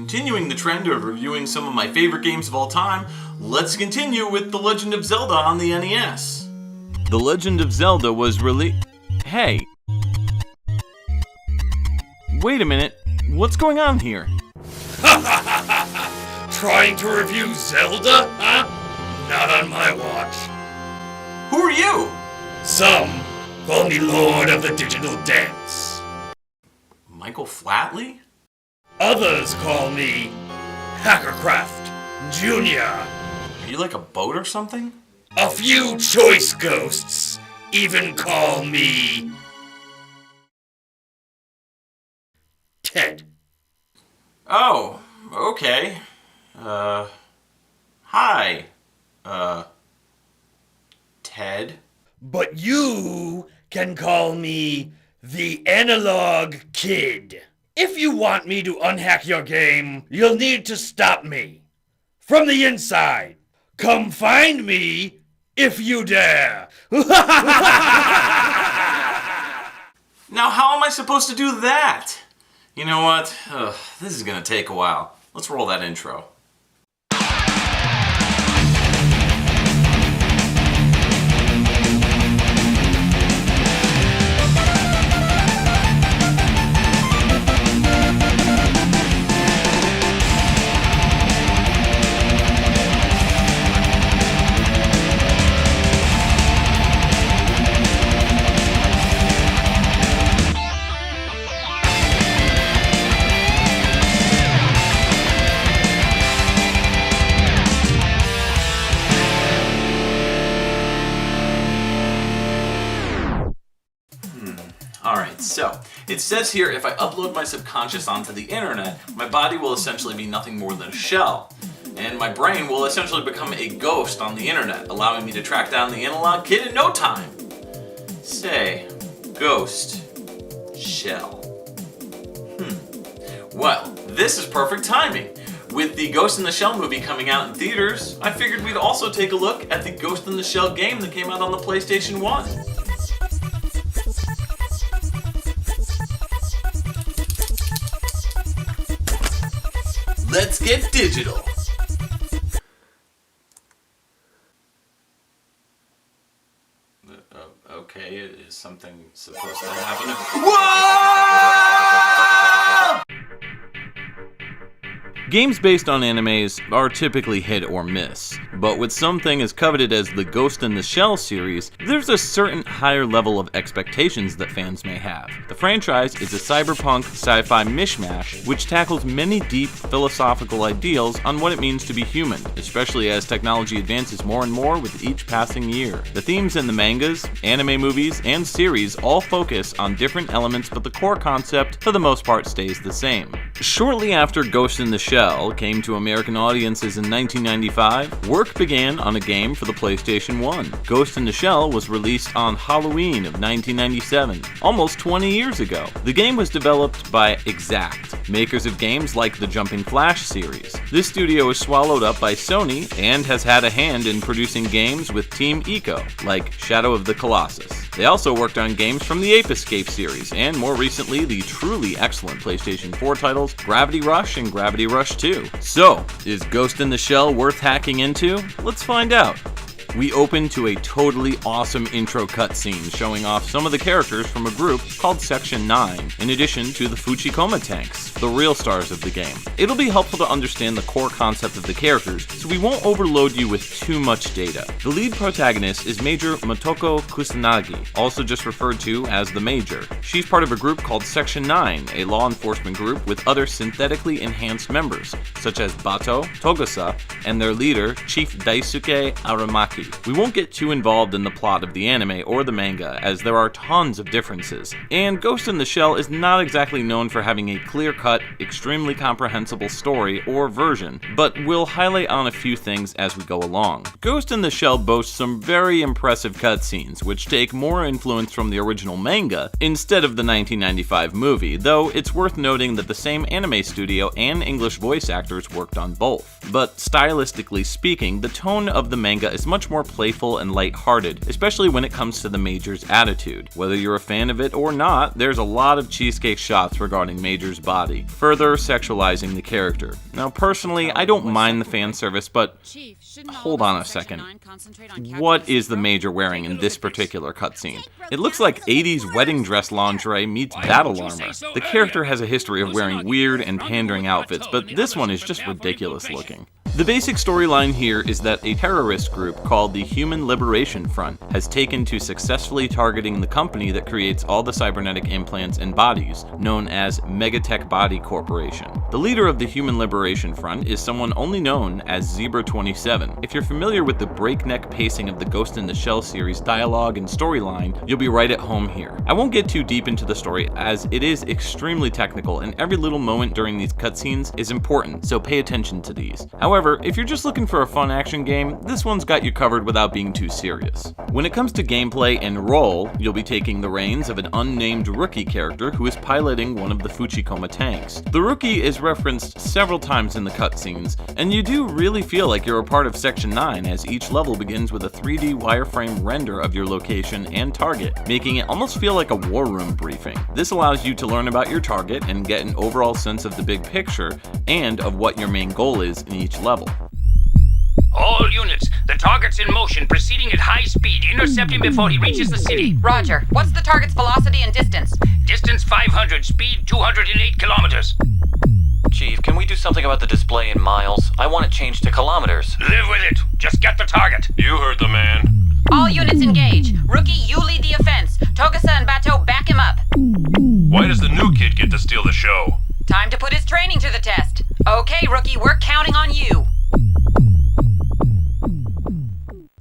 continuing the trend of reviewing some of my favorite games of all time, let's continue with The Legend of Zelda on the NES. The Legend of Zelda was Hey! Wait a minute, what's going on here? Trying to review Zelda, huh? Not on my watch. Who are you? Some call me Lord of the Digital Dance. Michael Flatley? Others call me Hackercraft Jr. Are you like a boat or something? A few choice ghosts even call me Ted. Oh, okay. Hi. Ted? But you can call me the Analogue Kid. If you want me to unhack your game, you'll need to stop me. From the inside. Come find me if you dare. Now how am I supposed to do that? You know what? This is gonna take a while. Let's roll that intro. Alright, so, it says here if I upload my subconscious onto the internet, my body will essentially be nothing more than a shell. And my brain will essentially become a ghost on the internet, allowing me to track down the Analogue Kid in no time. Say, ghost, shell. Well, this is perfect timing. With the Ghost in the Shell movie coming out in theaters, I figured we'd also take a look at the Ghost in the Shell game that came out on the PlayStation 1. Let's get digital! Okay, is something supposed to happen? Whoa! Games based on animes are typically hit or miss, but with something as coveted as the Ghost in the Shell series, there's a certain higher level of expectations that fans may have. The franchise is a cyberpunk sci-fi mishmash which tackles many deep philosophical ideals on what it means to be human, especially as technology advances more and more with each passing year. The themes in the mangas, anime movies, and series all focus on different elements, but the core concept for the most part stays the same. Shortly after Ghost in the Shell came to American audiences in 1995, work began on a game for the PlayStation 1. Ghost in the Shell was released on Halloween of 1997, almost 20 years ago. The game was developed by Hijacked, makers of games like the Jumping Flash series. This studio was swallowed up by Sony and has had a hand in producing games with Team Ico, like Shadow of the Colossus. They also worked on games from the Ape Escape series, and more recently the truly excellent PlayStation 4 titles Gravity Rush and Gravity Rush 2. So, is Ghost in the Shell worth hacking into? Let's find out. We open to a totally awesome intro cutscene showing off some of the characters from a group called Section 9, in addition to the Fuchikoma tanks, the real stars of the game. It'll be helpful to understand the core concept of the characters, so we won't overload you with too much data. The lead protagonist is Major Motoko Kusanagi, also just referred to as the Major. She's part of a group called Section 9, a law enforcement group with other synthetically enhanced members, such as Bato, Togosa, and their leader, Chief Daisuke Aramaki. We won't get too involved in the plot of the anime or the manga, as there are tons of differences, and Ghost in the Shell is not exactly known for having a clear-cut, extremely comprehensible story or version, but we'll highlight on a few things as we go along. Ghost in the Shell boasts some very impressive cutscenes, which take more influence from the original manga instead of the 1995 movie, though it's worth noting that the same anime studio and English voice actors worked on both. But stylistically speaking, the tone of the manga is much more playful and lighthearted, especially when it comes to the Major's attitude. Whether you're a fan of it or not, there's a lot of cheesecake shots regarding Major's body. sexually, further sexualizing the character. Now personally, I don't mind the fan service, but hold on a second. What is the Major wearing in this particular cutscene? It looks like 80s wedding dress lingerie meets battle armor. The character has a history of wearing weird and pandering outfits, but this one is just ridiculous looking. The basic storyline here is that a terrorist group called the Human Liberation Front has taken to successfully targeting the company that creates all the cybernetic implants and bodies, known as Megatech Body Corporation. The leader of the Human Liberation Front is someone only known as Zebra-27. If you're familiar with the breakneck pacing of the Ghost in the Shell series dialogue and storyline, you'll be right at home here. I won't get too deep into the story as it is extremely technical and every little moment during these cutscenes is important, so pay attention to these. However, if you're just looking for a fun action game, this one's got you covered without being too serious. When it comes to gameplay and role, you'll be taking the reins of an unnamed rookie character who is piloting one of the Fuchikoma tanks. The rookie is referenced several times in the cutscenes, and you do really feel like you're a part of Section 9 as each level begins with a 3D wireframe render of your location and target, making it almost feel like a war room briefing. This allows you to learn about your target and get an overall sense of the big picture and of what your main goal is in each level. All units, the target's in motion, proceeding at high speed. Intercept him before he reaches the city. Roger. What's the target's velocity and distance? Distance 500, speed 208 kilometers. Chief, can we do something about the display in miles? I want it changed to kilometers. Live with it. Just get the target. You heard the man. All units engage. Rookie, you lead the offense. Togasa and Bato, back him up. Why does the new kid get to steal the show? Time to put his training to the test. Okay, Rookie, we're counting on you.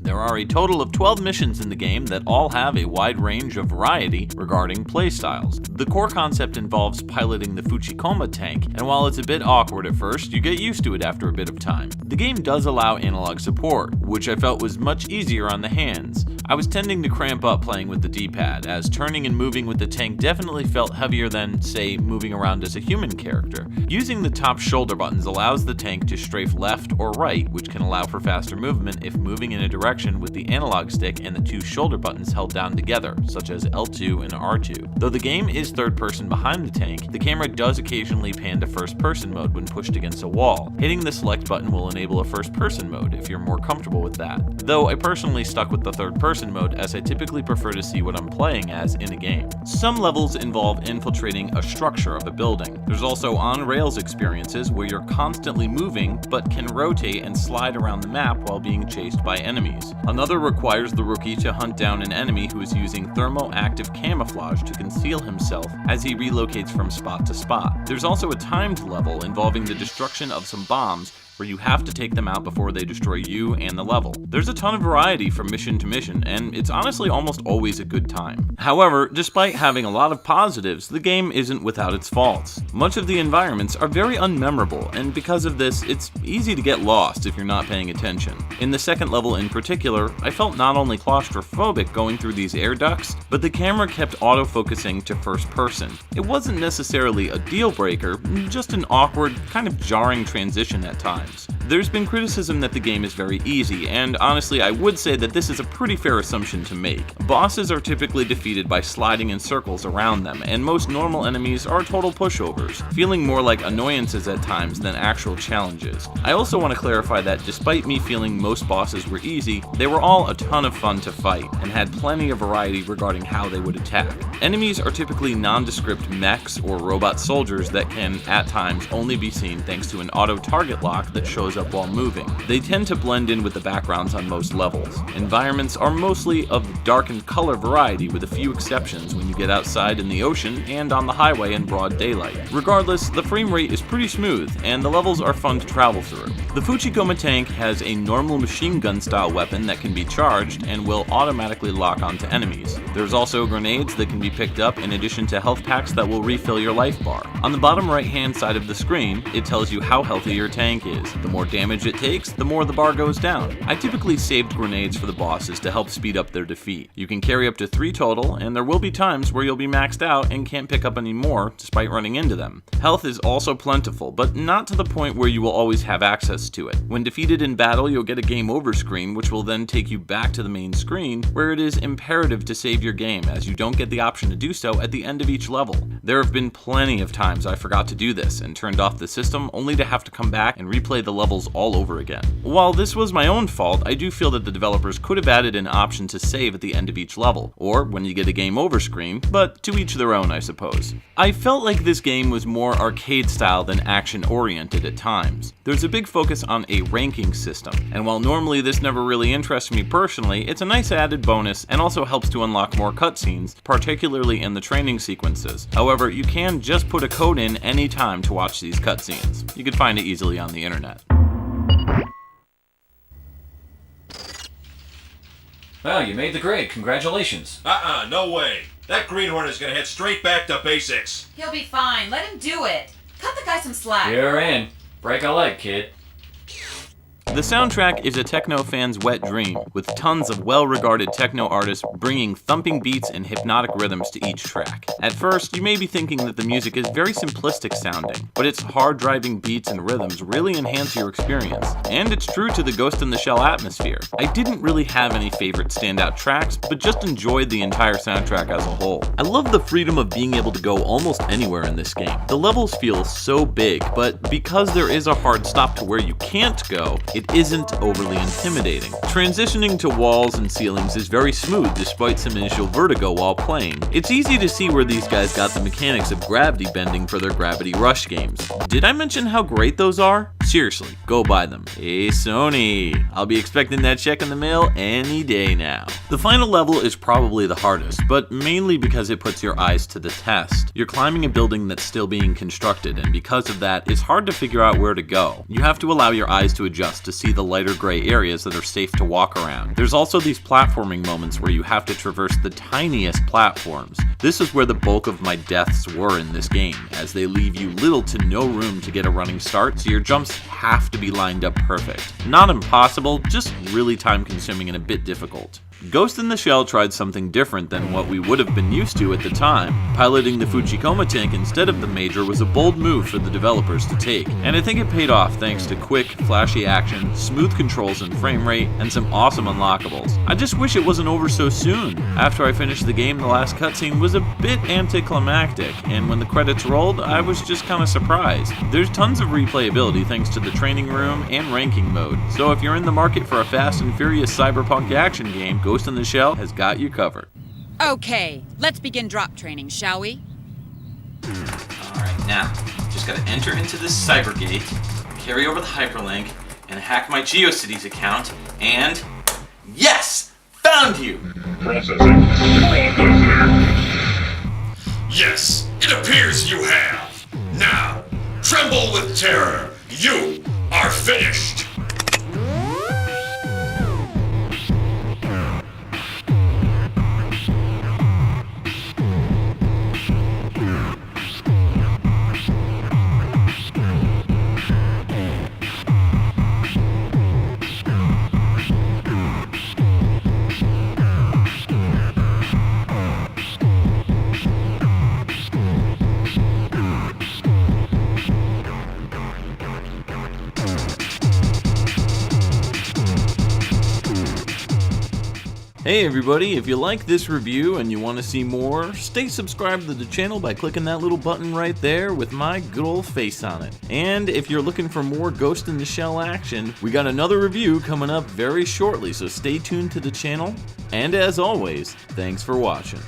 There are a total of 12 missions in the game that all have a wide range of variety regarding playstyles. The core concept involves piloting the Fuchikoma tank, and while it's a bit awkward at first, you get used to it after a bit of time. The game does allow Analogue Support, which I felt was much easier on the hands. I was tending to cramp up playing with the D-pad, as turning and moving with the tank definitely felt heavier than, say, moving around as a human character. Using the top shoulder buttons allows the tank to strafe left or right, which can allow for faster movement if moving in a direction with the analog stick and the two shoulder buttons held down together, such as L2 and R2. Though the game is third person behind the tank, the camera does occasionally pan to first person mode when pushed against a wall. Hitting the select button will enable a first person mode if you're more comfortable with that, though I personally stuck with the third person mode as I typically prefer to see what I'm playing as in a game. Some levels involve infiltrating a structure of a building. There's also on-rails experiences where you're constantly moving but can rotate and slide around the map while being chased by enemies. Another requires the rookie to hunt down an enemy who is using thermo-active camouflage to conceal himself as he relocates from spot to spot. There's also a timed level involving the destruction of some bombs where you have to take them out before they destroy you and the level. There's a ton of variety from mission to mission, and it's honestly almost always a good time. However, despite having a lot of positives, the game isn't without its faults. Much of the environments are very unmemorable, and because of this, it's easy to get lost if you're not paying attention. In the second level in particular, I felt not only claustrophobic going through these air ducts, but the camera kept autofocusing to first person. It wasn't necessarily a deal breaker, just an awkward, kind of jarring transition at times. There's been criticism that the game is very easy, and honestly I would say that this is a pretty fair assumption to make. Bosses are typically defeated by sliding in circles around them, and most normal enemies are total pushovers, feeling more like annoyances at times than actual challenges. I also want to clarify that despite me feeling most bosses were easy, they were all a ton of fun to fight, and had plenty of variety regarding how they would attack. Enemies are typically nondescript mechs or robot soldiers that can, at times, only be seen thanks to an auto-target lock that shows up while moving. They tend to blend in with the backgrounds on most levels. Environments are mostly of darkened color variety with a few exceptions when you get outside in the ocean and on the highway in broad daylight. Regardless, the frame rate is pretty smooth and the levels are fun to travel through. The Fuchikoma tank has a normal machine gun style weapon that can be charged and will automatically lock onto enemies. There's also grenades that can be picked up in addition to health packs that will refill your life bar. On the bottom right hand side of the screen, it tells you how healthy your tank is. The more damage it takes, the more the bar goes down. I typically saved grenades for the bosses to help speed up their defeat. You can carry up to 3 total, and there will be times where you'll be maxed out and can't pick up any more despite running into them. Health is also plentiful, but not to the point where you will always have access twist to it. When defeated in battle, you'll get a game over screen, which will then take you back to the main screen, where it is imperative to save your game, as you don't get the option to do so at the end of each level. There have been plenty of times I forgot to do this and turned off the system only to have to come back and replay the levels all over again. While this was my own fault, I do feel that the developers could have added an option to save at the end of each level, or when you get a game over screen, but to each their own, I suppose. I felt like this game was more arcade style than action oriented at times. There's a big focus on a ranking system, and while normally this never really interests me personally, it's a nice added bonus and also helps to unlock more cutscenes, particularly in the training sequences. However, you can just put a code in any time to watch these cutscenes. You could find it easily on the internet. Well, you made the grade. Congratulations. No way. That greenhorn is gonna head straight back to basics. He'll be fine. Let him do it. Cut the guy some slack. You're in. Break a leg, kid. The soundtrack is a techno fan's wet dream, with tons of well-regarded techno artists bringing thumping beats and hypnotic rhythms to each track. At first, you may be thinking that the music is very simplistic sounding, but its hard-driving beats and rhythms really enhance your experience. And it's true to the Ghost in the Shell atmosphere. I didn't really have any favorite standout tracks, but just enjoyed the entire soundtrack as a whole. I love the freedom of being able to go almost anywhere in this game. The levels feel so big, but because there is a hard stop to where you can't go, it isn't overly intimidating. Transitioning to walls and ceilings is very smooth despite some initial vertigo while playing. It's easy to see where these guys got the mechanics of gravity bending for their Gravity Rush games. Did I mention how great those are? Seriously, go buy them. Hey Sony, I'll be expecting that check in the mail any day now. The final level is probably the hardest, but mainly because it puts your eyes to the test. You're climbing a building that's still being constructed, and because of that, it's hard to figure out where to go. You have to allow your eyes to adjust to see the lighter gray areas that are safe to walk around. There's also these platforming moments where you have to traverse the tiniest platforms. This is where the bulk of my deaths were in this game, as they leave you little to no room to get a running start, so your jumps have to be lined up perfect. Not impossible, just really time consuming and a bit difficult. Ghost in the Shell tried something different than what we would have been used to at the time. Piloting the Fujikoma tank instead of the Major was a bold move for the developers to take, and I think it paid off thanks to quick, flashy action, smooth controls and frame rate, and some awesome unlockables. I just wish it wasn't over so soon. After I finished the game, the last cutscene was a bit anticlimactic, and when the credits rolled, I was just kinda surprised. There's tons of replayability thanks to the training room and ranking mode, so if you're in the market for a fast and furious cyberpunk action game, Ghost in the Shell has got you covered. Okay, let's begin drop training, shall we? Alright, now, just gotta enter into this cybergate, carry over the hyperlink, and hack my GeoCities account, and... Yes! Found you! Processing. Yes, it appears you have. Now, tremble with terror. You are finished. Hey everybody, if you like this review and you want to see more, stay subscribed to the channel by clicking that little button right there with my good old face on it. And if you're looking for more Ghost in the Shell action, we got another review coming up very shortly, so stay tuned to the channel. And as always, thanks for watching.